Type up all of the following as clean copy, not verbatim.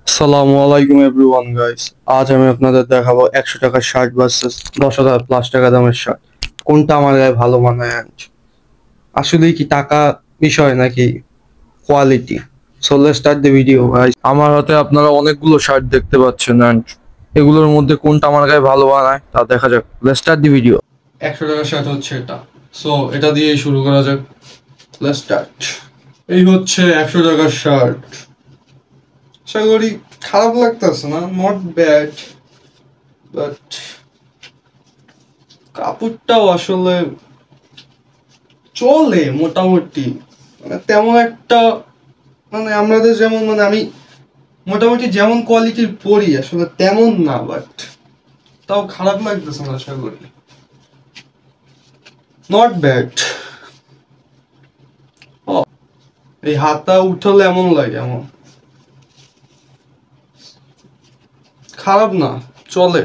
আসসালামু আলাইকুম everyone guys. আজ আমি আপনাদের দেখাবো 100 টাকার শার্ট ভার্সেস 10,000+ টাকা দামের শার্ট। কোনটা আমার গায়ে ভালো মানায়। আসলে কি টাকা বিষয় নাকি quality? So let's start the video guys. আমার হাতে আপনারা অনেকগুলো শার্ট দেখতে পাচ্ছেন এন্ড এগুলোর মধ্যে কোনটা আমার গায়ে ভালো মানায় তা দেখা যাক। Let's start the video. 100 টাকার শার্ট হচ্ছে এটা। সো এটা দিয়েই শুরু করা যাক। Let's start. এই হচ্ছে 100 টাকার শার্ট। আশা করি খারাপ লাগতেছে না, নট ব্যাড, বাট কাপড়টাও আসলে চলে মোটামুটি, মানে তেমন একটা, মানে আমাদের যেমন, মানে আমি মোটামুটি যেমন কোয়ালিটির পরি আসলে তেমন না, বাট তাও খারাপ লাগতেছে না, আশা করি নট ব্যাড। এই হাতটা উঠালে এমন লাগে, এমন খারাপ না, চলে।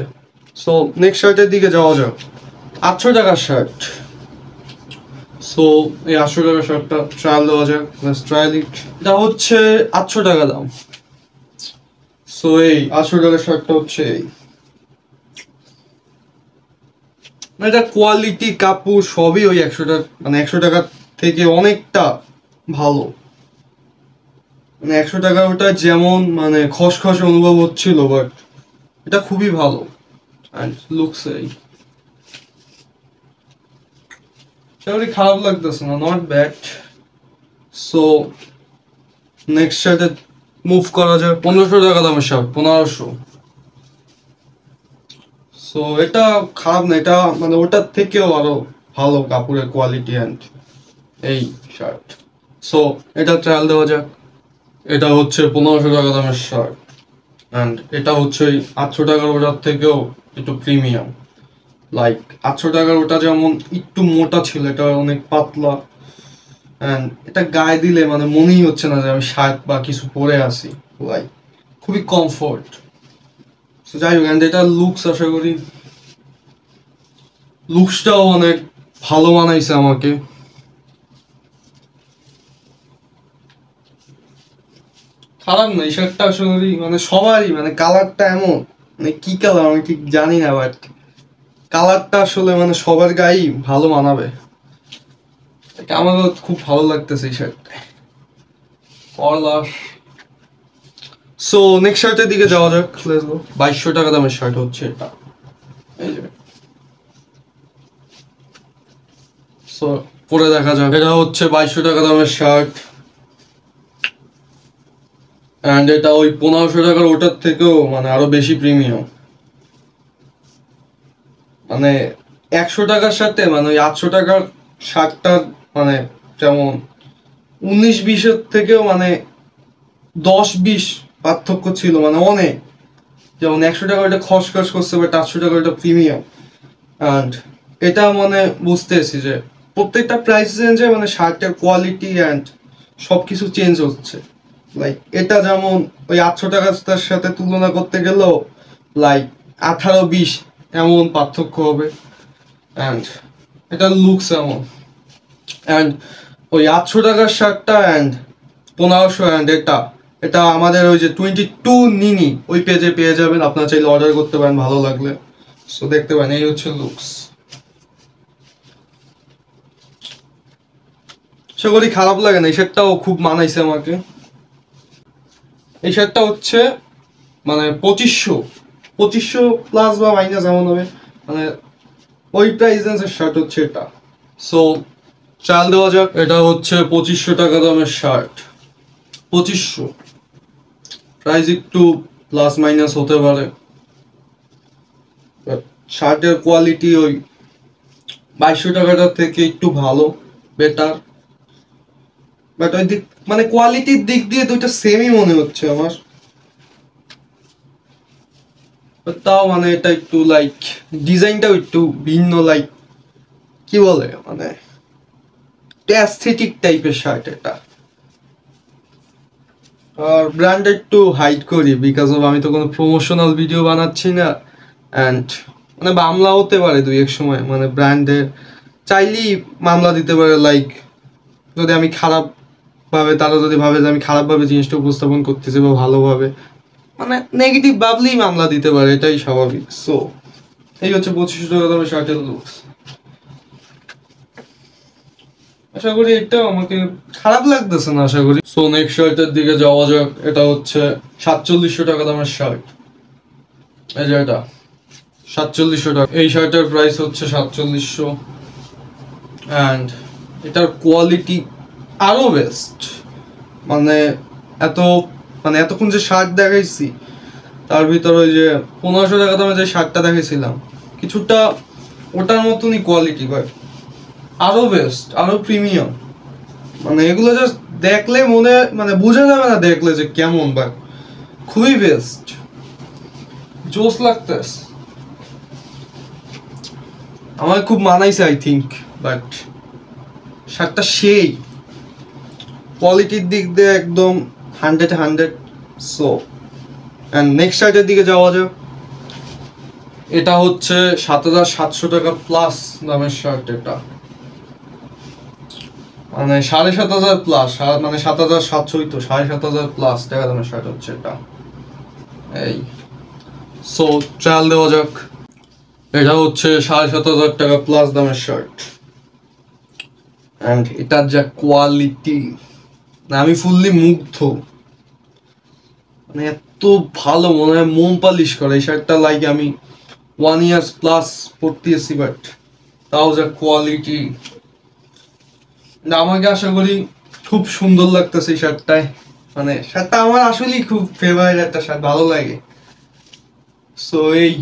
সো নেক্সট শার্টের দিকে যাওয়া যাক। 800 টাকার শার্ট। সো এই 800 টাকার শার্টটা ট্রায়াল দেওয়া যাক। ট্রায়াল ইট। এটা হচ্ছে 800 টাকা দাম। সো এই 800 টাকার শার্টটা হচ্ছে এই, মানে এটা কোয়ালিটি কাপড় সবই ওই 100 টাকা, মানে 100 টাকা থেকে অনেকটা ভালো। মানে 100 টাকার ওটা যেমন মানে খসখসে অনুভব হচ্ছিল, বাট এটা খুবই ভালো অ্যান্ড লুকস এই, সেগুলি খারাপ লাগতেছে না, নট ব্যাড। সো নেক্সট শার্টে মুভ করা যায়। 1500 টাকা দামের শার্ট, 1500। সো এটা খারাপ না, এটা মানে ওটার থেকেও আরো ভালো কাপড়ের কোয়ালিটি অ্যান্ড এই শার্ট। সো এটা ট্রায়াল দেওয়া যাক। এটা হচ্ছে 1500 টাকা দামের শার্ট অ্যান্ড এটা হচ্ছে ওই 800 টাকার ওটার থেকেও একটু প্রিমিয়াম। লাইক 800 টাকার ওটা যেমন একটু মোটা ছিল, এটা অনেক পাতলা অ্যান্ড এটা গায়ে দিলে মানে মনেই হচ্ছে না যে আমি শার্ট বা কিছু পরে আছি, লাইক খুবই কমফোর্ট। যাই হোক, অ্যান্ড এটা লুকস, আশা করি লুকসটাও অনেক ভালো মানাইছে আমাকে। খারাপ না এই শার্টটা, আসলে মানে সবারই, মানে কালারটা এমন, মানে কি কালার আমি ঠিক জানি না, বাট কালারটা আসলে মানে সবার গায়েই ভালো মানাবে। এটা আমারও খুব ভালো লাগতেছে এই শার্টটা। সো নেক্সট শার্টের দিকে যাওয়া যাক। 2200 টাকা দামের শার্ট হচ্ছে এটা। এই যে, সো পরে দেখা যাক। এটা হচ্ছে 2200 টাকা দামের শার্ট অ্যান্ড এটা ওই 1500 টাকার ওটার থেকেও মানে আরো বেশি প্রিমিয়াম। মানে 100 টাকার সাথে মানে ওই 800 টাকার শার্টটার মানে যেমন 19-20-এর থেকেও মানে 10-20 পার্থক্য ছিল, মানে অনেক। যেমন 100 টাকা ওটা খসখস করছে, বাট 800 টাকা ওটা প্রিমিয়াম। অ্যান্ড এটা মানে বুঝতেছি যে প্রত্যেকটা প্রাইস রেঞ্জে মানে শার্টের কোয়ালিটি অ্যান্ড সব কিছু চেঞ্জ হচ্ছে। লাইক এটা যেমন ওই 800 টাকার সাথে তুলনা করতে গেলেও লাইক 18-20 এমন পার্থক্য হবে। অ্যান্ড এটা লুকস এমন, অ্যান্ড ওই 800 টাকার শার্টটা অ্যান্ড 1500 অ্যান্ড এটা এটা আমাদের ওই যে 22 নিনি ওই পেজে পেয়ে যাবেন, আপনারা চাইলে অর্ডার করতে পারেন ভালো লাগলে। সো দেখতে পারেন, এই হচ্ছে লুকস। আশা করি খারাপ লাগে না, এই শার্টটাও খুব মানাইছে আমাকে। এই শার্টটা হচ্ছে মানে 2500 প্লাস বা মাইনাস এমন হবে, মানে ওই প্রাইস রেঞ্জের শার্ট হচ্ছে এটা। সো চাল দেওয়া যাক। এটা হচ্ছে 2500 টাকা দামের শার্ট। 2500 প্রাইস একটু প্লাস মাইনাস হতে পারে, শার্টের কোয়ালিটি ওই 2200 টাকাটার থেকে একটু ভালো, বেটার। বাট ওই দিক মানে কোয়ালিটির দিক দিয়ে দুইটা সেমই মনে হচ্ছে আমার। তাও মানে এটা একটু লাইক ডিজাইনটাও একটু ভিন্ন, লাইক কি বলে মানে অ্যাস্থেটিক টাইপের শার্ট এটা। আর ব্র্যান্ড একটু হাইড করি বিকজ অফ আমি তো কোনো প্রমোশনাল ভিডিও বানাচ্ছি না অ্যান্ড মানে মামলা হতে পারে দুই এক সময়, মানে ব্র্যান্ডের চাইলেই মামলা দিতে পারে। লাইক যদি আমি খারাপ ভাবে, তারা যদি ভাবে যে আমি খারাপভাবে জিনিসটা উপস্থাপন করতেছি বা ভালোভাবে, মানে নেগেটিভ ভাবলেই মামলা দিতে পারে, এটাই স্বাভাবিক। সো এই হচ্ছে 2500 টাকা দামের শার্টের লুকস। আশা করি এটা আমাকে খারাপ লাগতেছে না, আশা করি। সো নেক্সট শার্টের দিকে যাওয়া যাক। এটা হচ্ছে 4700 টাকা দামের শার্ট। এই যে এটা 4700 টাকা। এই শার্টের প্রাইস হচ্ছে 4700 অ্যান্ড এটার কোয়ালিটি আরো বেস্ট। মানে এত মানে এতক্ষণ যে শার্ট দেখাইছি তার ভিতরে ওই যে 1500 টাকা দামে যে শার্টটা দেখেছিলাম কিছুটা ওটার মতনই কোয়ালিটি, বাট আরো বেস্ট, আরো প্রিমিয়াম। মানে এগুলো জাস্ট দেখলে মনে মানে বোঝা যাবে না দেখলে যে কেমন, বাট খুবই বেস্ট, জোস লাগতেছে। আমার খুব মানাইছে আই থিঙ্ক, বাট শার্টটা সেই কোয়ালিটির দিক দিয়ে একদম 100 সো অ্যান্ড নেক্সট শার্টের দিকে যাওয়া যাক। এটা হচ্ছে 7700 টাকা প্লাস দামের শার্ট। এটা মানে 7500 প্লাস, মানে 7700 তো 7500 প্লাস টাকা দামের শার্ট হচ্ছে এটা। এই সো ট্রায়াল দেওয়া যাক। এটা হচ্ছে 7500 টাকা প্লাস দামের শার্ট অ্যান্ড এটার যা কোয়ালিটি, আমি ফুললি মুগ্ধ। মানে এত ভালো, মনে হয় মোম পালিশ করে এই শার্টটা। লাইক আমি 1 ইয়ার্স প্লাস পরতেছি, বাট তাও যা কোয়ালিটি, আমাকে আশা করি খুব সুন্দর লাগতেছে এই শার্টটায়। মানে শার্টটা আমার আসলেই খুব ফেভারিট একটা শার্ট, ভালো লাগে। সো এই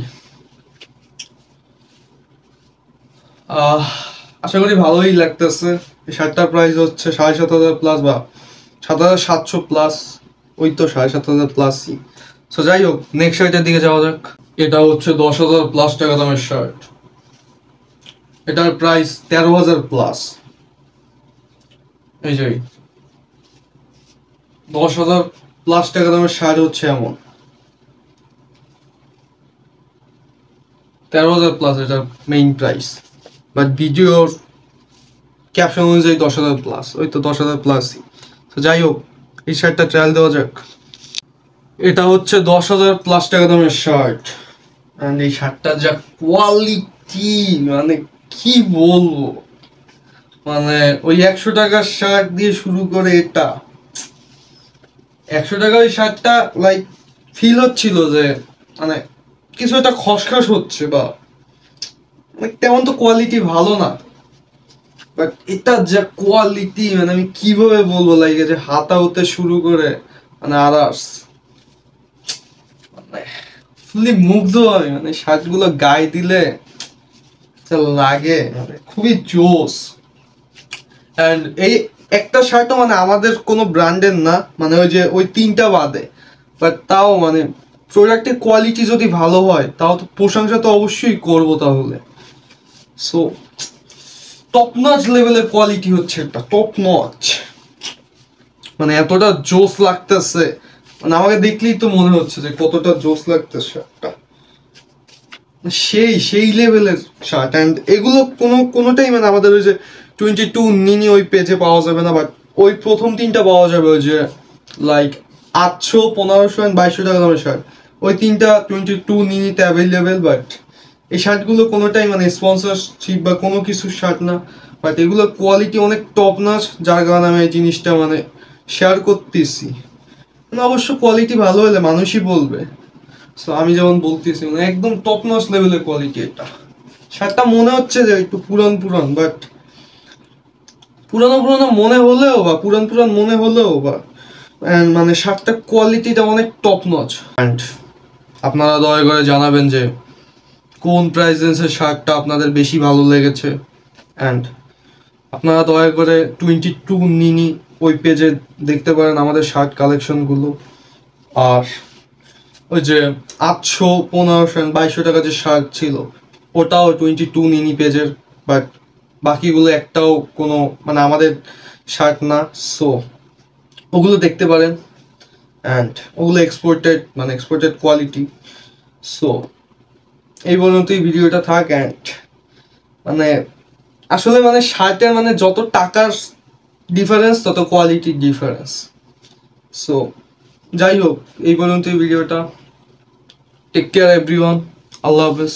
আশা করি ভালোই লাগতেছে। এই শার্টটার প্রাইস হচ্ছে 7500 প্লাস বা 7700 প্লাস, ওই তো 7500 প্লাসই। সো যাই হোক, নেক্সট শার্টের দিকে যাওয়া যাক। এটা হচ্ছে 10,000 প্লাস টাকা দামের শার্ট। এটার প্রাইস 13,000 প্লাস। এই যে 10,000 প্লাস টাকা দামের শার্ট হচ্ছে এমন 13,000 প্লাস এটার মেইন প্রাইস, বাট ভিডিওর ক্যাপশন অনুযায়ী 10,000 প্লাস, ওই তো 10,000 প্লাসই। তো যাই হোক, এই শার্টটা ট্রায়াল দেওয়া যাক। এটা হচ্ছে 10,000 প্লাস টাকা দামের শার্ট অ্যান্ড এই শার্টটার যা কোয়ালিটি, মানে কি বলবো। মানে ওই 100 টাকার শার্ট দিয়ে শুরু করে এটা 100 টাকার ওই শার্টটা লাইক ফিল হচ্ছিল যে মানে কিছু একটা খসখস হচ্ছে, বা তেমন তো কোয়ালিটি ভালো না, বাট এটা যা কোয়ালিটি, মানে আমি কিভাবে বলবো, লাইক যে হাতা হতে শুরু করে মানে আদার্স, মানে ফুলি মুগ্ধ হয়। মানে শার্টগুলো গায়ে দিলে যা লাগে, মানে খুবই জোস। অ্যান্ড এই একটা শার্টও মানে আমাদের কোনো ব্র্যান্ডের না, মানে ওই যে ওই 3টা বাদে, বাট তাও মানে প্রোডাক্টের কোয়ালিটি যদি ভালো হয় তাও তো প্রশংসা তো অবশ্যই করবো তাহলে। সো টপ নচ লেভেলের কোয়ালিটি হচ্ছে এটা, টপ নচ। মানে এতটা জোস লাগতেছে, মানে আমাকে দেখলেই তো মনে হচ্ছে যে কতটা জোস লাগতেছে শার্টটা, সেই লেভেলের শার্ট। অ্যান্ড এগুলো কোনোটাই মানে আমাদের ওই যে 22 নিনি ওই পেজে পাওয়া যাবে না, বাট ওই প্রথম 3টা পাওয়া যাবে, ওই যে লাইক 800, 1500 অ্যান্ড 2200 টাকা দামের শার্ট, ওই 3টা 22 নিনিতে অ্যাভেলেবেল। বাট এই শার্টগুলো কোনোটাই মানে স্পন্সরশিপ বা কোনো কিছু শার্ট না, বাট এগুলোর কোয়ালিটি অনেক টপ নচ, যার কারণে আমি এই জিনিসটা মানে শেয়ার করতেছি। মানে অবশ্য কোয়ালিটি ভালো হলে মানুষই বলবে। সো আমি যেমন বলতেছি মানে একদম টপ নচ লেভেলের কোয়ালিটি এটা। শার্টটা মনে হচ্ছে যে একটু পুরান, বাট পুরানো মনে হলেও বা পুরান মনে হলেও বা মানে শার্টটার কোয়ালিটিটা অনেক টপ নচ। অ্যান্ড আপনারা দয়া করে জানাবেন যে কোন প্রাইস রেঞ্জের শার্টটা আপনাদের বেশি ভালো লেগেছে। অ্যান্ড আপনারা দয়া করে 22 নিনি ওই পেজে দেখতে পারেন আমাদের শার্ট কালেকশনগুলো। আর ওই যে 800, 1500, 2200 টাকা যে শার্ট ছিল ওটাও 22 নিনি পেজের, বাট বাকিগুলো একটাও কোনো মানে আমাদের শার্ট না। সো ওগুলো দেখতে পারেন, অ্যান্ড ওগুলো এক্সপোর্টেড কোয়ালিটি। সো এই পর্যন্তই ভিডিওটা থাক। অ্যান্ড মানে আসলে মানে শার্টের মানে যত টাকার ডিফারেন্স তত কোয়ালিটির ডিফারেন্স। সো যাই হোক, এই পর্যন্ত ভিডিওটা। টেক কেয়ার এভরিওয়ান, আল্লাহ হাফেজ।